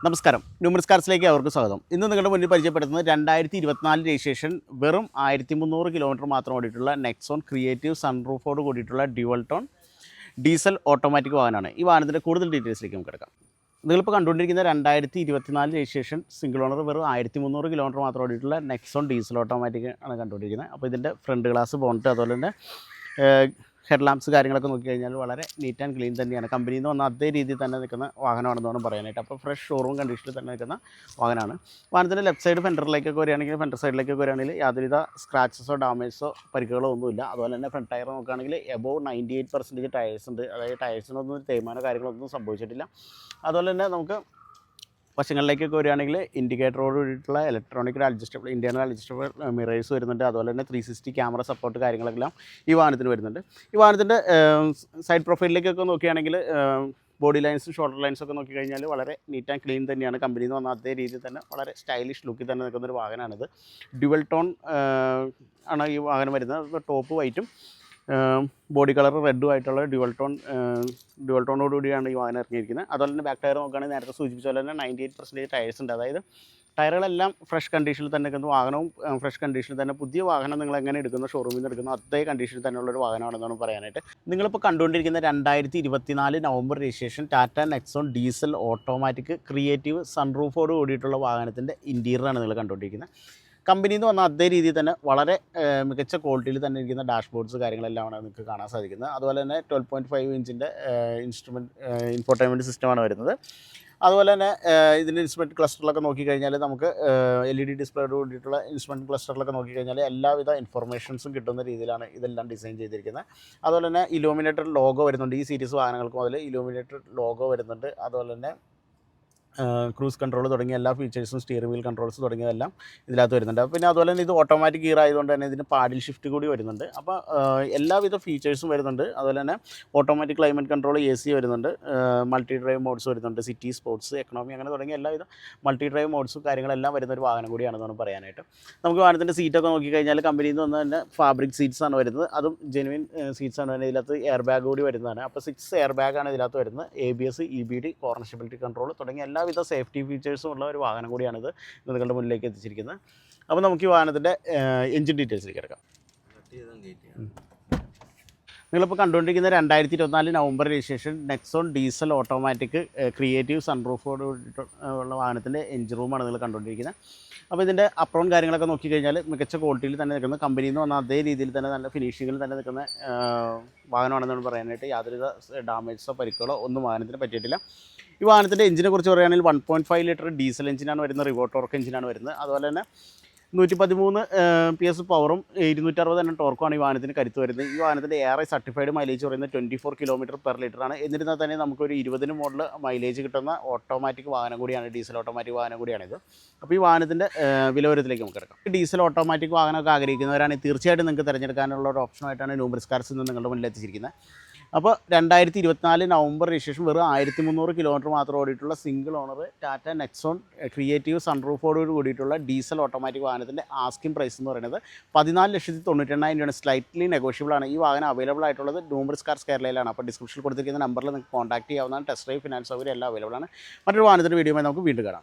നമസ്കാരം, ന്യൂമറിസ് കാർസിലേക്ക് അവർക്ക് സ്വാഗതം. ഇന്ന് നിങ്ങളുടെ മുന്നിൽ പരിചയപ്പെടുത്തുന്നത് 2024 രജിസ്ട്രേഷൻ വെറും 1300 കിലോമീറ്റർ മാത്രം ഓടിയിട്ടുള്ള നെക്സോൺ ക്രിയേറ്റീവ് സൺറൂഫോട് കൂടിയിട്ടുള്ള ഡ്യുവൽ ടോൺ ഡീസൽ ഓട്ടോമാറ്റിക് വാഹനമാണ്. ഈ വാഹനത്തിൻ്റെ കൂടുതൽ ഡീറ്റെയിൽസിലേക്ക് നമുക്ക് കിടക്കാം. നിങ്ങളിപ്പോൾ കണ്ടുകൊണ്ടിരിക്കുന്ന 2024 രജിസ്ട്രേഷൻ സിംഗിൾ ഓണർ വെറും 1300 കിലോമീറ്റർ മാത്രം ഓടിയിട്ടുള്ള നെക്സോൺ ഡീസൽ ഓട്ടോമാറ്റിക് ആണ് കണ്ടുകൊണ്ടിരിക്കുന്നത്. അപ്പോൾ ഇതിൻ്റെ ഫ്രണ്ട് ഗ്ലാസ് ബോണറ്റ് അതുപോലെ തന്നെ ഹെഡ് ലാംപ്സ് കാര്യങ്ങളൊക്കെ നോക്കിക്കഴിഞ്ഞാൽ വളരെ നീറ്റ് ആൻഡ് ക്ലീൻ തന്നെയാണ്. കമ്പനിയിൽ നിന്ന് വന്ന അതേ രീതിയിൽ തന്നെ നിൽക്കുന്ന വാഹനമാണെന്ന് വേണം പറയാനായിട്ട്. അപ്പോൾ ഫ്രഷ് ഷോറൂം കണ്ടീഷനിൽ തന്നെ നിൽക്കുന്ന വാഹനമാണ്. വാഹനത്തിൻ്റെ ലെഫ്റ്റ് സൈഡ് ഫെൻഡറിലേക്കൊക്കെ വരികയാണെങ്കിൽ ഫെൻഡർ സൈഡിലേക്കൊക്കെ വരികയാണെങ്കിൽ യാതൊരുവിധ സ്ക്രാച്ചസോ ഡാമേജസോ പരിക്കുകളോ ഒന്നുമില്ല. അതുപോലെ തന്നെ ഫ്രണ്ട് ടയർ നോക്കുകയാണെങ്കിൽ എബോവ് 98% ടയേഴ്സ് ഉണ്ട്. അതായത് ടയേഴ്സിനൊന്നും തേയ്മാനോ കാര്യങ്ങളൊന്നും സംഭവിച്ചിട്ടില്ല. അതുപോലെ തന്നെ നമുക്ക് വശങ്ങളിലേക്കൊക്കെ വരികയാണെങ്കിൽ ഇൻഡിക്കേറ്ററോട് കൂടിയിട്ടുള്ള electronic adjustable internal adjustable mirrors വരുന്നുണ്ട്. അതുപോലെ തന്നെ 360 ക്യാമറ സപ്പോർട്ട് കാര്യങ്ങളെല്ലാം ഈ വാഹനത്തിന് വരുന്നുണ്ട്. ഈ വാഹനത്തിൻ്റെ സൈഡ് പ്രൊഫൈലിലേക്കൊക്കെ നോക്കുകയാണെങ്കിൽ ബോഡി ലൈൻസും ഷോൾഡർ ലൈൻസും ഒക്കെ നോക്കിക്കഴിഞ്ഞാൽ വളരെ നീറ്റ് ആൻഡ് ക്ലീൻ തന്നെയാണ്. കമ്പനിയിൽ നിന്ന് വന്ന അതേ രീതിയിൽ തന്നെ വളരെ സ്റ്റൈലിഷ് ലുക്കിൽ തന്നെ നിൽക്കുന്നൊരു വാഹനമാണിത്. ഡ്യുവൽ ടോൺ ആണ് ഈ വാഹനം വരുന്നത്. ടോപ്പ് വൈറ്റും ബോഡി കളർ റെഡും ആയിട്ടുള്ള ഡ്യുവൽ ടോണോട് കൂടിയാണ് ഈ വാഹനം ഇറങ്ങിയിരിക്കുന്നത്. അതുപോലെ തന്നെ ബാക്ക് ടയർ നോക്കുകയാണെങ്കിൽ നേരത്തെ സൂചിപ്പിച്ച പോലെ തന്നെ 98% ടയേഴ്സ് ഉണ്ട്. അതായത് ടയറുകളെല്ലാം ഫ്രഷ് കണ്ടീഷനിൽ തന്നെ നിൽക്കുന്നു. വാഹനവും ഫ്രഷ് കണ്ടീഷനിൽ തന്നെ. പുതിയ വാഹനം നിങ്ങൾ എങ്ങനെ എടുക്കുന്നു, ഷോറൂമിൽ നിന്ന് എടുക്കുന്നു, അതേ കണ്ടീഷനിൽ തന്നെയുള്ളൊരു വാഹനമാണെന്നാണ് പറയാനായിട്ട്. നിങ്ങളിപ്പോൾ കണ്ടുകൊണ്ടിരിക്കുന്ന 2024 November registration Tata Nexon diesel automatic creative സൺറൂഫോട് കൂടിയിട്ടുള്ള വാഹനത്തിൻ്റെ ഇൻറ്റീരിയറാണ് നിങ്ങൾ കണ്ടുകൊണ്ടിരിക്കുന്നത്. കമ്പനിയിൽ നിന്ന് വന്ന അതേ രീതിയിൽ തന്നെ വളരെ മികച്ച ക്വാളിറ്റിയിൽ തന്നെ ഇരിക്കുന്ന ഡാഷ്ബോർഡ്സ് കാര്യങ്ങളെല്ലാമാണ് നിങ്ങൾക്ക് കാണാൻ സാധിക്കുന്നത്. അതുപോലെ തന്നെ 12.5 ഇഞ്ചിൻ്റെ ഇൻഫോർടൈൻമെൻറ്റ് സിസ്റ്റമാണ് വരുന്നത്. അതുപോലെ തന്നെ ഇതിൻ്റെ ഇൻസ്ട്രുമെൻറ്റ് ക്ലസ്റ്ററിലൊക്കെ നോക്കിക്കഴിഞ്ഞാൽ നമുക്ക് LED ഡിസ്പ്ലേയോട് കൂടിയിട്ടുള്ള ഇൻസ്ട്രുമെൻറ്റ് ക്ലസ്റ്ററിലൊക്കെ നോക്കിക്കഴിഞ്ഞാൽ എല്ലാവിധ ഇൻഫർമേഷൻസും കിട്ടുന്ന രീതിയിലാണ് ഇതെല്ലാം ഡിസൈൻ ചെയ്തിരിക്കുന്നത്. അതുപോലെ തന്നെ ഇലൂമിനേറ്റഡ് ലോഗോ വരുന്നുണ്ട്. ഈ സീരീസ് വാഹനങ്ങൾക്ക് മുതൽ ഇലൂമിനേറ്റഡ് ലോഗോ വരുന്നുണ്ട്. അതുപോലെ തന്നെ ക്രൂസ് കൺട്രോൾ തുടങ്ങിയ എല്ലാ ഫീച്ചേഴ്സും, സ്റ്റിയറിംഗ് വീൽ കൺട്രോൾസ് തുടങ്ങിയതെല്ലാം ഇതിനകത്ത് വരുന്നുണ്ട്. പിന്നെ അതുപോലെ തന്നെ ഇത് ഓട്ടോമാറ്റിക് ഗിയർ ആയതുകൊണ്ട് തന്നെ ഇതിന് പാഡിൽ ഷിഫ്റ്റ് കൂടി വരുന്നുണ്ട്. അപ്പോൾ എല്ലാവിധ ഫീച്ചേഴ്സും വരുന്നുണ്ട്. അതുപോലെ തന്നെ ഓട്ടോമാറ്റിക് ക്ലൈമറ്റ് കൺട്രോൾ, AC വരുന്നുണ്ട്, മൾട്ടി ഡ്രൈവ് മോഡ്സ് വരുന്നുണ്ട്, സിറ്റി, സ്പോർട്സ്, എക്കണോമി അങ്ങനെ തുടങ്ങിയ എല്ലാവിധ മൾട്ടി ഡ്രൈവ് മോഡ്സും കാര്യങ്ങളെല്ലാം വരുന്ന ഒരു വാഹനം കൂടിയാണെന്നാണ് പറയാനായിട്ട്. നമുക്ക് വാഹനത്തിൻ്റെ സീറ്റൊക്കെ നോക്കിക്കഴിഞ്ഞാൽ കമ്പനിയിൽ നിന്ന് വന്ന് തന്നെ ഫാബ്രിക് സീറ്റ്സാണ് വരുന്നത്. അതും ജെനുവിൻ സീറ്റ്സാണ് വരുന്നത്. ഇതിനകത്ത് എയർ ബാഗ് കൂടി വരുന്നതാണ്. അപ്പോൾ 6 എയർ ബാഗാണ് ഇതിനകത്ത് വരുന്നത്. ABS, EBD, corner stability control തുടങ്ങിയ എല്ലാവിധ സേഫ്റ്റി ഫീച്ചേഴ്സും ഉള്ള ഒരു വാഹനം കൂടിയാണിത് നിങ്ങളുടെ മുന്നിലേക്ക് എത്തിച്ചിരിക്കുന്നത്. അപ്പോൾ നമുക്ക് ഈ വാഹനത്തിൻ്റെ എഞ്ചിൻ ഡീറ്റെയിൽസിലേക്ക് എടുക്കാം. നിങ്ങളിപ്പോൾ കണ്ടുകൊണ്ടിരിക്കുന്ന 2024 November registration Nexon diesel automatic creative സൺറൂഫോട് ഉള്ള വാഹനത്തിൻ്റെ എഞ്ചിൻ റൂമാണ് നിങ്ങൾ കണ്ടുകൊണ്ടിരിക്കുന്നത്. അപ്പോൾ ഇതിൻ്റെ അപ്രോൺ കാര്യങ്ങളൊക്കെ നോക്കിക്കഴിഞ്ഞാൽ മികച്ച ക്വാളിറ്റിയിൽ തന്നെ നിൽക്കുന്ന, കമ്പനിയിൽ നിന്ന് വന്ന അതേ രീതിയിൽ തന്നെ നല്ല ഫിനിഷിങ്ങിൽ തന്നെ നിൽക്കുന്ന വാഹനമാണെന്നാണ് പറയാനായിട്ട്. യാതൊരുവിധ ഡാമേജസോ പരിക്കുകളോ ഒന്നും വാഹനത്തിന് പറ്റിയിട്ടില്ല. ഈ വാഹനത്തിൻ്റെ എഞ്ചിനെ കുറിച്ച് പറയുകയാണെങ്കിൽ 1.5 ലിറ്റർ ഡീസൽ എഞ്ചിനാണ് വരുന്നത്. റിവോ ടോർക്ക് എഞ്ചിനാണ് വരുന്നത്. അതുപോലെ തന്നെ 113 PS പവറും 260 ടോർക്കുമാണ് ഈ വാഹനത്തിന് കരുത്ത് വരുന്നത്. ഈ വാഹനത്തിൻ്റെ ARI സർട്ടിഫൈഡ് മൈലേജ് പറയുന്നത് 24 km/ലിറ്ററാണ്. എന്നിരുന്നാൽ തന്നെ നമുക്കൊരു 20 മോഡൽ മൈലേജ് കിട്ടുന്ന ഓട്ടോമാറ്റിക് വാഹനം കൂടിയാണ്, ഡീസൽ ഓട്ടോമാറ്റിക് വാഹനം കൂടിയാണിത്. അപ്പോൾ ഈ വാഹനത്തിൻ്റെ വിലവരത്തിലേക്ക് നമുക്ക് കിടക്കാം. ഡീസൽ ഓട്ടോമാറ്റിക് വാഹനമൊക്കെ ആഗ്രഹിക്കുന്നവരാണെങ്കിൽ തീർച്ചയായിട്ടും നിങ്ങൾക്ക് തിരഞ്ഞെടുക്കാനുള്ള ഒരു ഓപ്ഷനായിട്ടാണ് ന്യൂമറിസ് കാർസിൽ നിന്ന് നിങ്ങളുടെ മുന്നിൽ എത്തിച്ചിരിക്കുന്നത്. അപ്പോൾ 2024 നവംബർ രജിസ്ട്രേഷൻ വെറും 1300 കിലോമീറ്റർ മാത്രം ഓടിയിട്ടുള്ള single owner Tata Nexon creative സൺറൂഫോട് കൂടിയിട്ടുള്ള ഡീസൽ ഓട്ടോമാറ്റിക് വാഹനത്തിൻ്റെ ആസ്കിംഗ് പ്രൈസ് എന്ന് പറയുന്നത് 14,98,000 രൂപയാണ്. സ്ലൈറ്റ്ലി നെഗോഷ്യബിൾ ആണ്. ഈ വാഹനം അവൈലബിൾ ആയിട്ടുള്ളത് ന്യൂമറിസ് കാർസ് കേരളയിലാണ്. അപ്പോൾ ഡിസ്ക്രിപ്ഷനിൽ കൊടുത്തിരിക്കുന്ന നമ്പറിൽ നിങ്ങൾക്ക് കോൺടാക്ട് ചെയ്യാവുന്നതാണ്. ടെസ്റ്റ് ഡ്രൈവ്, ഫിനാൻസ് സൗകര്യം എല്ലാം അവൈലബിൾ ആണ്. മറ്റൊരു വാഹനത്തിൻ്റെ വീഡിയോയുമായി നമുക്ക് വീണ്ടും കാണാം.